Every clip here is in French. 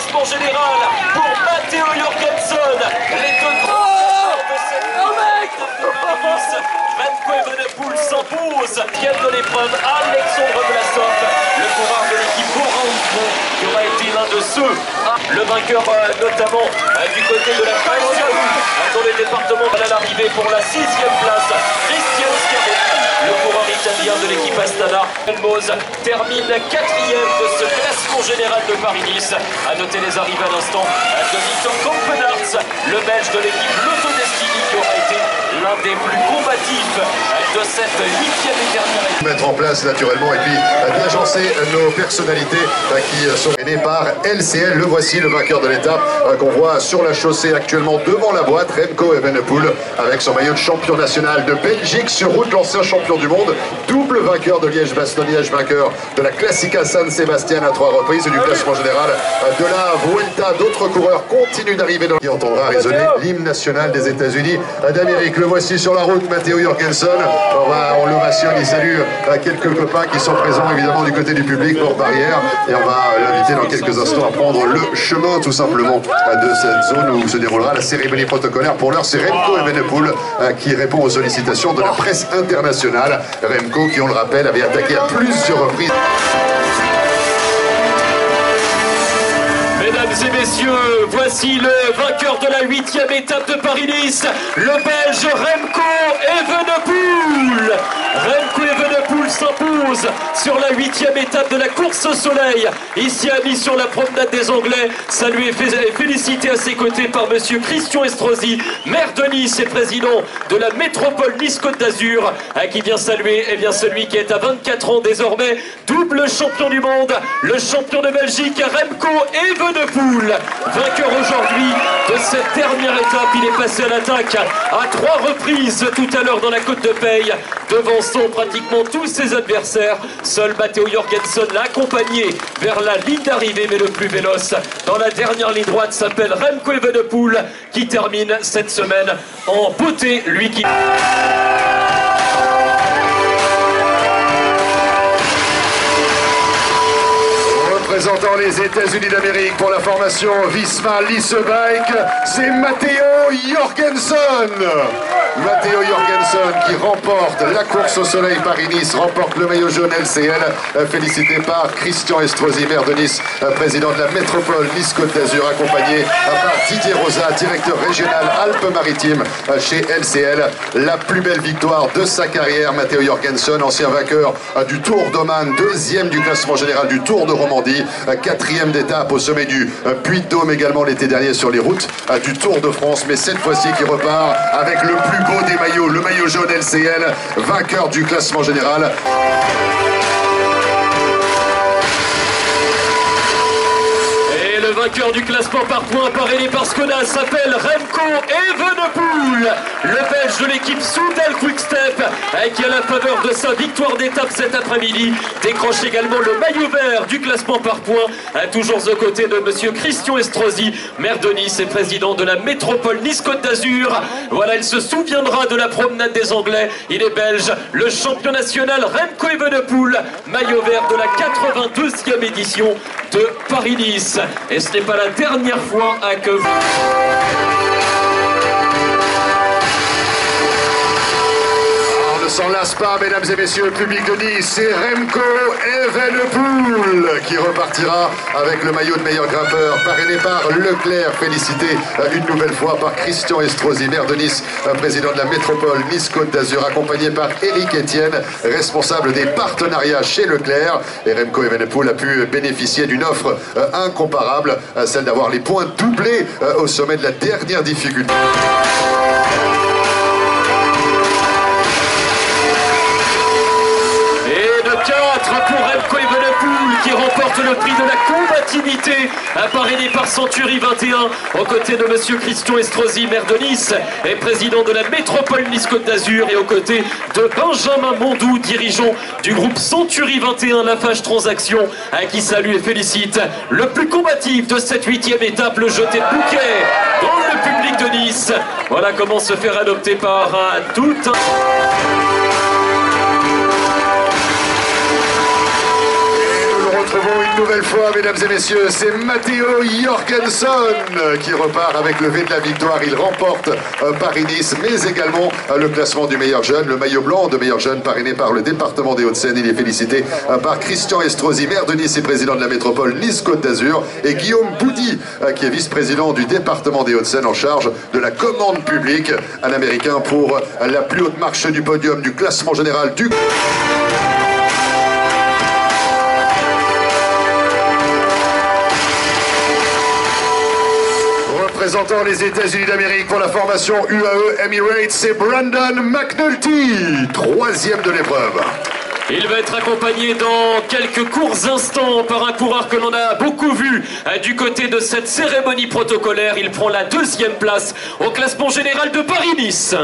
classement général pour Matteo Jorgensen. Les deux grands de cette Remco Evenepoel s'impose. Quelle de l'épreuve, Alexandre Vlasov, le coureur de l'équipe Bora-Hansgrohe, qui aura été l'un de ceux, le vainqueur notamment du côté de la France, dans les départements à l'arrivée pour la 6e place, Christian Schiavone, le coureur italien de l'équipe Astana. Elmoz termine 4e de ce classement général de Paris-Nice. À noter les arrivées à l'instant de Victor Campenaerts, le belge de l'équipe Lotto Destiny, qui aura été l'un des plus combatifs de cette 8e et dernière étape. Mettre en place naturellement et puis d'agencer nos personnalités qui sont aidées par LCL. Le voici, le vainqueur de l'étape qu'on voit sur la chaussée actuellement devant la boîte, Remco Evenepoel, avec son maillot de champion national de Belgique sur route, l'ancien champion du monde, double vainqueur de Liège-Bastogne-Liège, vainqueur de la Classica San Sebastian à 3 reprises et du classement général de la Vuelta. D'autres coureurs continuent d'arriver dans... Qui entendra résonner l'hymne national des États-Unis d'Amérique. Le voici sur la route, Matteo Jorgensen. On l'ovationne, il salue quelques copains qui sont présents évidemment du côté du public hors barrière, et on va l'inviter dans quelques instants à prendre le chemin tout simplement de cette zone où se déroulera la cérémonie protocolaire. Pour l'heure, c'est Remco Evenepoel qui répond aux sollicitations de la presse internationale. Remco qui, on le rappelle, avait attaqué à plusieurs reprises. Mesdames et messieurs, voici le vainqueur de la 8e étape de Paris-Nice, le Belge Remco Evenepoel. Remco Evenepoel s'impose sur la 8e étape de la course au soleil, ici à Nice sur la promenade des Anglais. Salué et félicité à ses côtés par monsieur Christian Estrosi, maire de Nice et président de la métropole Nice-Côte d'Azur, qui vient saluer celui qui est à 24 ans désormais, double champion du monde, le champion de Belgique, Remco Evenepoel. Vainqueur aujourd'hui de cette dernière étape, il est passé à l'attaque à 3 reprises tout à l'heure dans la Côte de Peille, devançant pratiquement tous ses adversaires. Seul Matteo Jorgensen l'a accompagné vers la ligne d'arrivée, mais le plus véloce dans la dernière ligne droite s'appelle Remco Evenepoel, qui termine cette semaine en beauté, lui qui... Représentant les États-Unis d'Amérique pour la formation Visma Lease Bike, c'est Matteo Jorgensen. Matteo Jorgensen qui remporte la course au soleil Paris-Nice, remporte le maillot jaune LCL, félicité par Christian Estrosi, maire de Nice, président de la métropole Nice-Côte d'Azur, accompagné par Didier Rosa, directeur régional Alpes-Maritimes chez LCL. La plus belle victoire de sa carrière, Matteo Jorgensen, ancien vainqueur du Tour d'Oman, 2e du classement général du Tour de Romandie, 4e d'étape au sommet du Puy-de-Dôme également l'été dernier sur les routes du Tour de France, mais cette fois-ci qui repart avec le plus beau des maillots, le maillot jaune LCL, vainqueur du classement général. Le vainqueur du classement par points parrainé par Skoda s'appelle Remco Evenepoel, le belge de l'équipe Soudal Quick-Step, qui à la faveur de sa victoire d'étape cet après-midi décroche également le maillot vert du classement par points, toujours aux côtés de monsieur Christian Estrosi, maire de Nice et président de la métropole Nice-Côte d'Azur. Voilà, il se souviendra de la promenade des Anglais. Il est belge, le champion national Remco Evenepoel, maillot vert de la 82e édition de Paris-Nice. Et ce n'est pas la dernière fois que... Ne s'en lasse pas, mesdames et messieurs, le public de Nice, c'est Remco Evenepoel qui repartira avec le maillot de meilleur grimpeur, parrainé par Leclerc, félicité une nouvelle fois par Christian Estrosi, maire de Nice, président de la métropole Nice-Côte d'Azur, accompagné par Éric Etienne, responsable des partenariats chez Leclerc. Et Remco Evenepoel a pu bénéficier d'une offre incomparable, celle d'avoir les points doublés au sommet de la dernière difficulté. Pour Remco Evenepoel qui remporte le prix de la combativité, parrainé par Century 21 aux côtés de monsieur Christian Estrosi, maire de Nice et président de la métropole Nice-Côte d'Azur, et aux côtés de Benjamin Mondou, dirigeant du groupe Century 21 Lafarge Transaction, qui salue et félicite le plus combatif de cette 8e étape, le jeté de bouquet dans le public de Nice. Voilà comment se faire adopter par tout un... Retrouvons une nouvelle fois, mesdames et messieurs, c'est Matteo Jorgenson qui repart avec le V de la victoire. Il remporte Paris-Nice, mais également le classement du meilleur jeune, le maillot blanc de meilleur jeune, parrainé par le département des Hauts-de-Seine. Il est félicité par Christian Estrosi, maire de Nice et président de la métropole Nice-Côte d'Azur, et Guillaume Boudy, qui est vice-président du département des Hauts-de-Seine en charge de la commande publique, un Américain pour la plus haute marche du podium du classement général du... Représentant les États-Unis d'Amérique pour la formation UAE Emirates, c'est Brandon McNulty, troisième de l'épreuve. Il va être accompagné dans quelques courts instants par un coureur que l'on a beaucoup vu du côté de cette cérémonie protocolaire. Il prend la deuxième place au classement général de Paris-Nice.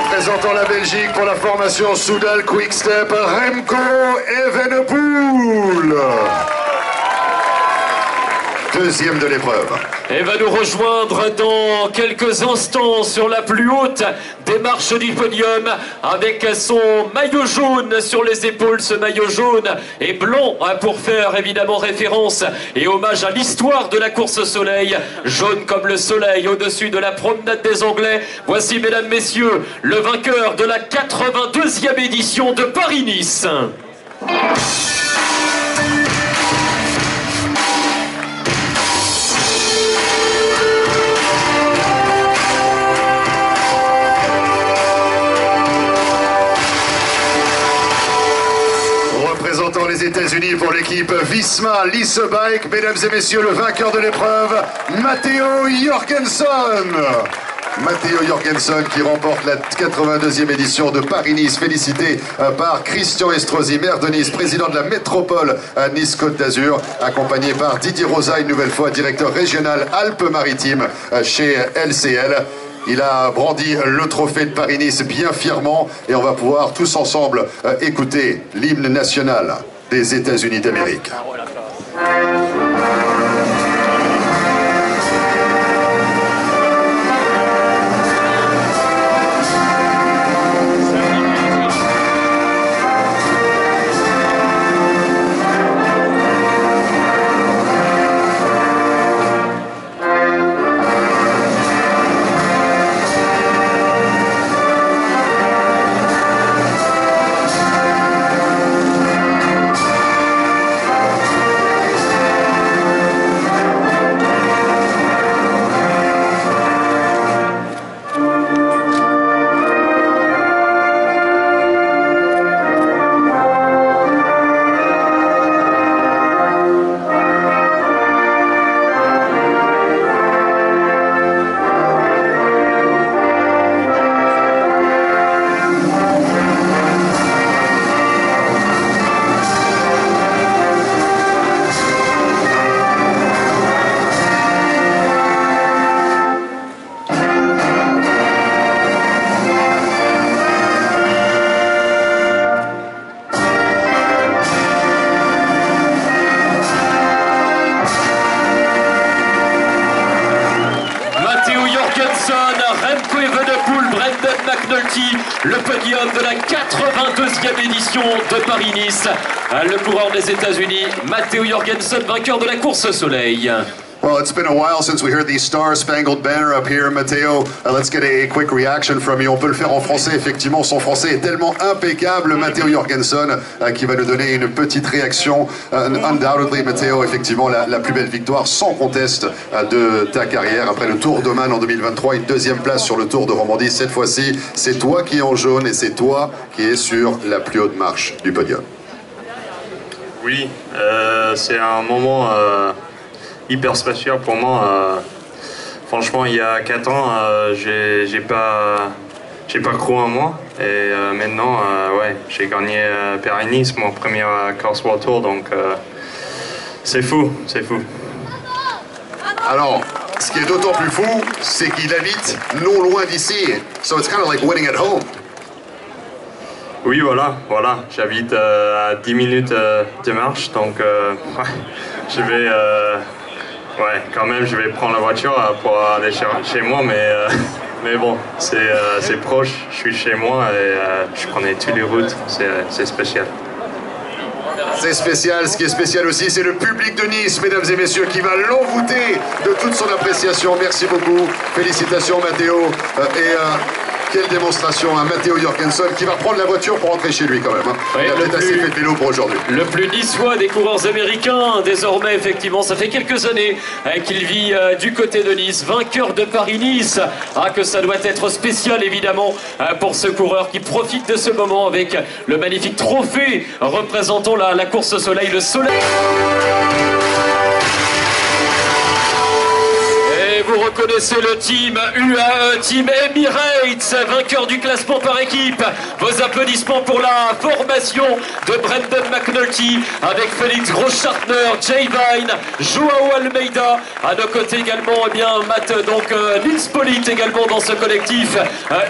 Représentant la Belgique pour la formation Soudal Quick-Step, Remco Evenepoel. Deuxième de l'épreuve. Et va nous rejoindre dans quelques instants sur la plus haute des marches du podium avec son maillot jaune sur les épaules. Ce maillot jaune et blanc pour faire évidemment référence et hommage à l'histoire de la course au soleil. Jaune comme le soleil au-dessus de la promenade des Anglais. Voici, mesdames, messieurs, le vainqueur de la 82e édition de Paris-Nice. Représentant les États-Unis pour l'équipe Visma Lease Bike, mesdames et messieurs, le vainqueur de l'épreuve, Matteo Jorgenson. Matteo Jorgenson qui remporte la 82e édition de Paris-Nice, félicité par Christian Estrosi, maire de Nice, président de la métropole à Nice-Côte d'Azur, accompagné par Didier Rosa, une nouvelle fois directeur régional Alpes-Maritimes chez LCL. Il a brandi le trophée de Paris-Nice bien fièrement et on va pouvoir tous ensemble écouter l'hymne national des États-Unis d'Amérique. Remco Evenepoel, Brandon McNulty, le podium de la 82e édition de Paris-Nice. Le coureur des États-Unis, Matteo Jorgenson, vainqueur de la course au soleil. Well, it's been a while since we heard the Star-Spangled Banner up here, Matteo. Let's get a quick reaction from you. On peut le faire en français, effectivement. Son français est tellement impeccable, Matteo Jorgenson, qui va nous donner une petite réaction. Undoubtedly, Matteo, effectivement, la plus belle victoire, sans conteste, de ta carrière. Après le Tour d'Oman en 2023, une deuxième place sur le Tour de Romandie. Cette fois-ci, c'est toi qui es en jaune et c'est toi qui es sur la plus haute marche du podium. Oui, c'est un moment... hyper spécial pour moi. Franchement, il y a 4 ans, j'ai pas cru en moi. Et maintenant, ouais, j'ai gagné Paris-Nice, mon premier Course World Tour, donc c'est fou, c'est fou. Alors, ce qui est d'autant plus fou, c'est qu'il habite non loin d'ici. So it's kind of like winning at home. Oui, voilà, j'habite à 10 minutes de marche, donc ouais. je vais... ouais, quand même, je vais prendre la voiture pour aller chez moi, mais bon, c'est proche, je suis chez moi et je connais toutes les routes, c'est spécial. C'est spécial, ce qui est spécial aussi, c'est le public de Nice, mesdames et messieurs, qui va l'envoûter de toute son appréciation. Merci beaucoup, félicitations Matteo, quelle démonstration, hein, Matteo Jorgensen qui va prendre la voiture pour rentrer chez lui quand même. Hein. Oui, il a peut-être assez fait de vélo pour aujourd'hui. Le plus niçois des coureurs américains, désormais effectivement, ça fait quelques années qu'il vit du côté de Nice, vainqueur de Paris-Nice. Ah, que ça doit être spécial évidemment pour ce coureur qui profite de ce moment avec le magnifique trophée représentant la course au soleil, le soleil. Vous reconnaissez le team UAE, team Emirates, vainqueur du classement par équipe. Vos applaudissements pour la formation de Brendan McNulty avec Félix Groschartner, Jay Vine, Joao Almeida. À nos côtés également, eh bien, Matt, donc Nils Politt également dans ce collectif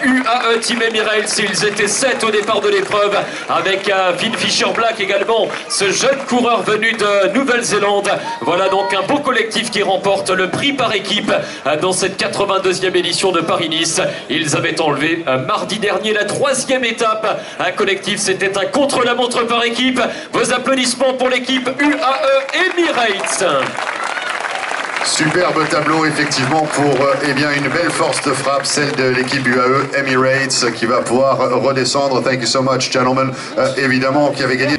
UAE Team Emirates. Ils étaient 7 au départ de l'épreuve avec Finn Fisher-Black également, ce jeune coureur venu de Nouvelle-Zélande. Voilà donc un beau collectif qui remporte le prix par équipe dans cette 82e édition de Paris-Nice. Ils avaient enlevé mardi dernier la 3e étape. Un collectif, c'était un contre-la-montre par équipe. Vos applaudissements pour l'équipe UAE Emirates. Superbe tableau effectivement pour eh bien, une belle force de frappe, celle de l'équipe UAE Emirates qui va pouvoir redescendre. Thank you so much, gentlemen. Évidemment, qui avait gagné.